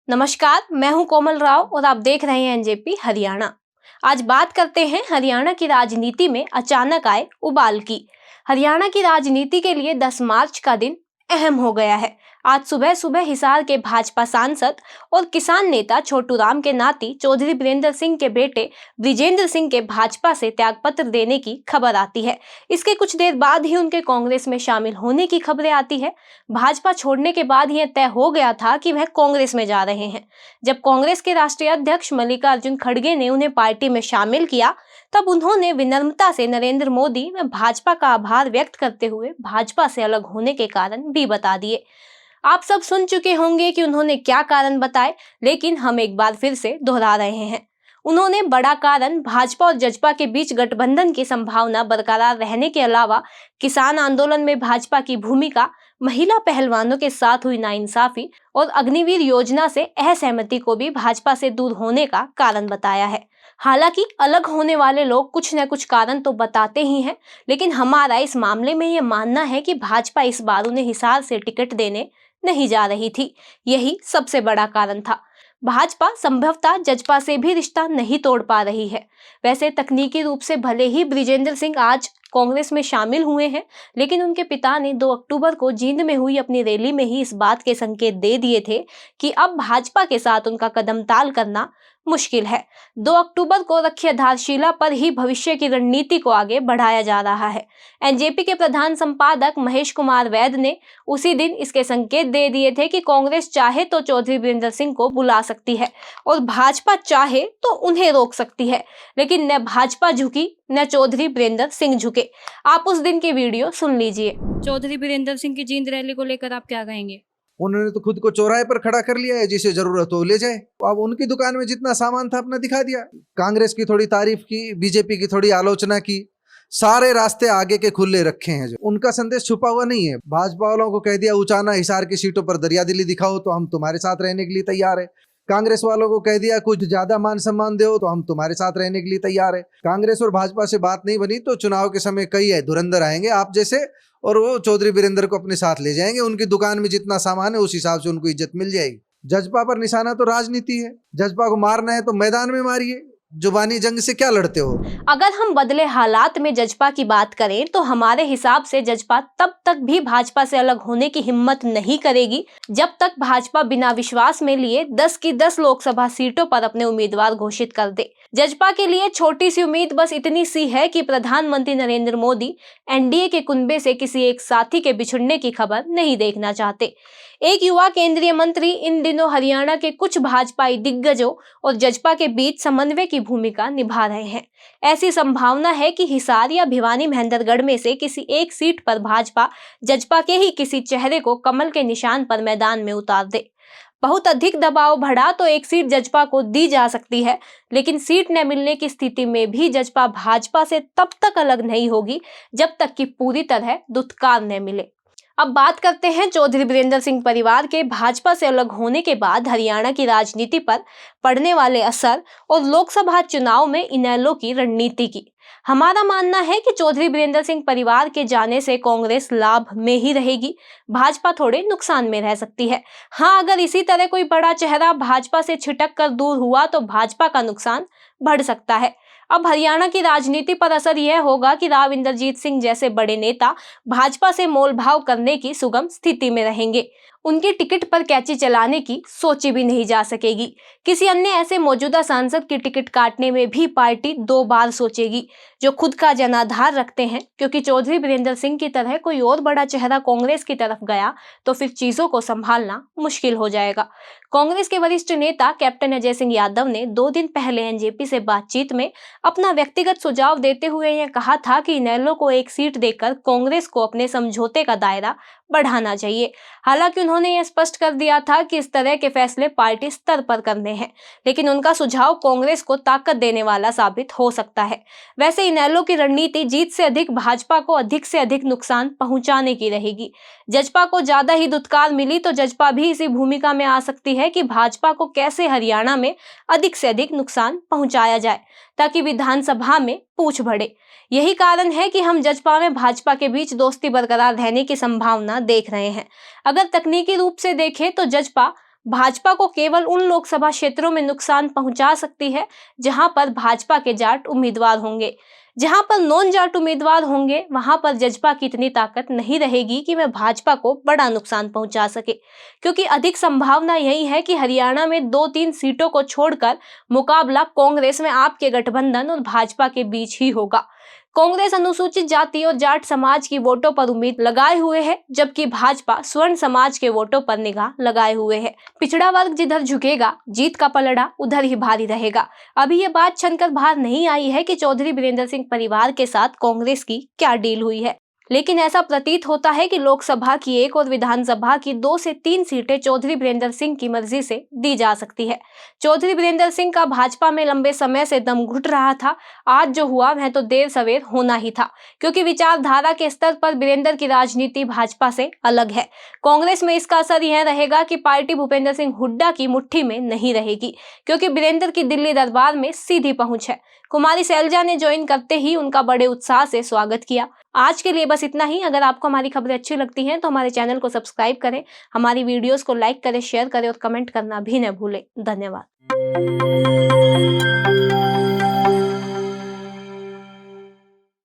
नमस्कार, मैं हूं कोमल राव और आप देख रहे हैं एनजेपी हरियाणा। आज बात करते हैं हरियाणा की राजनीति में अचानक आए उबाल की। हरियाणा की राजनीति के लिए 10 मार्च का दिन अहम हो गया है। आज सुबह सुबह हिसार के भाजपा सांसद और किसान नेता छोटू राम के नाती चौधरी बीरेंद्र सिंह के बेटे ब्रिजेंद्र सिंह के भाजपा से त्यागपत्र देने की खबर आती है। इसके कुछ देर बाद ही उनके कांग्रेस में शामिल होने की खबरें आती है। भाजपा छोड़ने के बाद यह तय हो गया था कि वह कांग्रेस में जा रहे हैं। जब कांग्रेस के राष्ट्रीय अध्यक्ष मल्लिकार्जुन खड़गे ने उन्हें पार्टी में शामिल किया, तब उन्होंने विनम्रता से नरेंद्र मोदी व भाजपा का आभार व्यक्त करते हुए भाजपा से अलग होने के कारण भी बता दिए। आप सब सुन चुके होंगे कि उन्होंने क्या कारण बताए, लेकिन हम एक बार फिर से दोहरा रहे हैं। उन्होंने बड़ा कारण भाजपा और जजपा के बीच गठबंधन की संभावना बरकरार रहने के अलावा किसान आंदोलन में भाजपा की भूमिका, महिला पहलवानों के साथ हुई नाइंसाफी और अग्निवीर योजना से असहमति को भी भाजपा से दूर होने का कारण बताया है। हालांकि अलग होने वाले लोग कुछ न कुछ कारण तो बताते ही हैं, लेकिन हमारा इस मामले में यह मानना है कि भाजपा इस बार उन्हें हिसार से टिकट देने नहीं जा रही थी। यही सबसे बड़ा कारण था। भाजपा संभवतः जजपा से भी रिश्ता नहीं तोड़ पा रही है। वैसे तकनीकी रूप से भले ही ब्रिजेंद्र सिंह आज कांग्रेस में शामिल हुए हैं, लेकिन उनके पिता ने 2 अक्टूबर को जींद में हुई अपनी रैली में ही इस बात के संकेत दे दिए थे कि अब भाजपा के साथ उनका कदम ताल करना मुश्किल है। 2 अक्टूबर को रखी आधारशिला पर ही भविष्य की रणनीति को आगे बढ़ाया जा रहा है। एनजेपी के प्रधान संपादक महेश कुमार वैद ने उसी दिन इसके संकेत दे दिए थे कि कांग्रेस चाहे तो चौधरी बीरेंद्र सिंह को बुला सकती है और भाजपा चाहे तो उन्हें रोक सकती है, लेकिन न भाजपा झुकी न चौधरी बीरेंद्र सिंह झुके। आप उस दिन की वीडियो सुन लीजिए। चौधरी बीरेंद्र सिंह की जींद रैली को लेकर आप क्या कहेंगे? उन्होंने तो खुद को चौराहे पर खड़ा कर लिया है, जिसे जरूरत हो ले जाए। अब उनकी दुकान में जितना सामान था अपना दिखा दिया। कांग्रेस की थोड़ी तारीफ की, बीजेपी की थोड़ी आलोचना की, सारे रास्ते आगे के खुले रखे हैं। जो उनका संदेश छुपा हुआ नहीं है। भाजपा वालों को कह दिया उचाना हिसार की सीटों पर दरियादिली दिखाओ तो हम तुम्हारे साथ रहने के लिए तैयार है। कांग्रेस वालों को कह दिया कुछ ज्यादा मान सम्मान दो तो हम तुम्हारे साथ रहने के लिए तैयार है। कांग्रेस और भाजपा से बात नहीं बनी तो चुनाव के समय कई है धुरंधर आएंगे आप जैसे, और वो चौधरी बीरेंद्र को अपने साथ ले जाएंगे। उनकी दुकान में जितना सामान है उस हिसाब से उनको इज्जत मिल जाएगी। जजपा पर निशाना तो राजनीति है। जजपा को मारना है तो मैदान में मारिए, जुबानी जंग से क्या लड़ते हो। अगर हम बदले हालात में जजपा की बात करें तो हमारे हिसाब से जजपा तब तक भी भाजपा से अलग होने की हिम्मत नहीं करेगी जब तक भाजपा बिना विश्वास में लिए 10 की 10 लोकसभा सीटों पर अपने उम्मीदवार घोषित कर दे। जजपा के लिए छोटी सी उम्मीद बस इतनी सी है कि प्रधानमंत्री नरेंद्र मोदी एनडीए के कुनबे से किसी एक साथी के बिछुड़ने की खबर नहीं देखना चाहते। एक युवा केंद्रीय मंत्री इन दिनों हरियाणा के कुछ भाजपाई दिग्गजों और जजपा के बीच समन्वय की भूमिका निभा रहे हैं। ऐसी संभावना है कि हिसार या भिवानी महेंद्रगढ़ में से किसी एक सीट पर भाजपा जजपा के ही किसी चेहरे को कमल के निशान पर मैदान में उतार दे। बहुत अधिक दबाव बढ़ा तो एक सीट जजपा को दी जा सकती है, लेकिन सीट न मिलने की स्थिति में भी जजपा भाजपा से तब तक अलग नहीं होगी जब तक कि पूरी तरह दुत्कार न मिले। अब बात करते हैं चौधरी बीरेंद्र सिंह परिवार के भाजपा से अलग होने के बाद हरियाणा की राजनीति पर पड़ने वाले असर और लोकसभा चुनाव में इनेलो की रणनीति की। हमारा मानना है कि चौधरी बीरेंद्र सिंह परिवार के जाने से कांग्रेस लाभ में ही रहेगी, भाजपा थोड़े नुकसान में रह सकती है। हाँ, अगर इसी तरह कोई बड़ा चेहरा भाजपा से छिटक कर दूर हुआ तो भाजपा का नुकसान बढ़ सकता है। अब हरियाणा की राजनीति पर असर यह होगा कि राव इंद्रजीत सिंह जैसे बड़े नेता भाजपा से मोलभाव करने की सुगम स्थिति में रहेंगे। उनकी टिकट पर कैची चलाने की सोची भी नहीं जा सकेगी। किसी अन्य ऐसे मौजूदा सांसद की टिकट काटने में भी पार्टी 2 बार सोचेगी जो खुद का जनाधार रखते हैं, क्योंकि चौधरी बीरेंद्र सिंह की तरह कोई और बड़ा चेहरा कांग्रेस की तरफ गया तो फिर चीजों को संभालना मुश्किल हो जाएगा। कांग्रेस के वरिष्ठ नेता कैप्टन अजय सिंह यादव ने 2 दिन पहले एनजेपी से बातचीत में अपना व्यक्तिगत सुझाव देते हुए यह कहा था कि इनेलो को एक सीट देकर कांग्रेस को अपने समझौते का दायरा बढ़ाना चाहिए। हालांकि उन्होंने यह स्पष्ट कर दिया था कि इस तरह के फैसले पार्टी स्तर पर करने हैं, लेकिन उनका सुझाव कांग्रेस को ताकत देने वाला साबित हो सकता है। वैसे इनेलो की रणनीति जीत से अधिक भाजपा को अधिक से अधिक नुकसान पहुंचाने की रहेगी। जजपा को ज्यादा ही दुत्कार मिली तो जजपा भी इसी भूमिका में आ सकती है कि भाजपा को कैसे हरियाणा में अधिक से अधिक नुकसान पहुंचाया जाए ताकि विधानसभा में पूछ बढ़े। यही कारण है कि हम जजपा में भाजपा के बीच दोस्ती बरकरार रहने की संभावना देख रहे हैं। अगर तकनीकी रूप से देखें तो जजपा भाजपा को केवल उन लोकसभा क्षेत्रों में नुकसान पहुंचा सकती है जहां पर भाजपा के जाट उम्मीदवार होंगे। जहां पर नॉन जाट उम्मीदवार होंगे वहां पर जजपा की इतनी ताकत नहीं रहेगी कि वह भाजपा को बड़ा नुकसान पहुंचा सके, क्योंकि अधिक संभावना यही है कि हरियाणा में 2-3 सीटों को छोड़कर मुकाबला कांग्रेस में आपके गठबंधन और भाजपा के बीच ही होगा। कांग्रेस अनुसूचित जाति और जाट समाज की वोटों पर उम्मीद लगाए हुए है, जबकि भाजपा स्वर्ण समाज के वोटों पर निगाह लगाए हुए है। पिछड़ा वर्ग जिधर झुकेगा, जीत का पलड़ा उधर ही भारी रहेगा। अभी ये बात छनकर बाहर नहीं आई है कि चौधरी वीरेंद्र सिंह परिवार के साथ कांग्रेस की क्या डील हुई है, लेकिन ऐसा प्रतीत होता है कि लोकसभा की 1 और विधानसभा की 2 से 3 सीटें चौधरी वीरेंद्र सिंह की मर्जी से दी जा सकती है। चौधरी वीरेंद्र सिंह का भाजपा में लंबे समय से दम घुट रहा था। आज जो हुआ वह तो देर सवेर होना ही था, क्योंकि विचारधारा के स्तर पर वीरेंद्र की राजनीति भाजपा से अलग है। कांग्रेस में इसका असर यह रहेगा कि पार्टी भूपेंद्र सिंह हुड्डा की मुट्ठी में नहीं रहेगी, क्योंकि वीरेंद्र की दिल्ली दरबार में सीधी पहुंच है। कुमारी शैलजा ने ज्वाइन करते ही उनका बड़े उत्साह से स्वागत किया। आज के लिए बस इतना ही। अगर आपको हमारी खबरें अच्छी लगती हैं तो हमारे चैनल को सब्सक्राइब करें, हमारी वीडियोस को लाइक करें, शेयर करें और कमेंट करना भी न भूलें। धन्यवाद।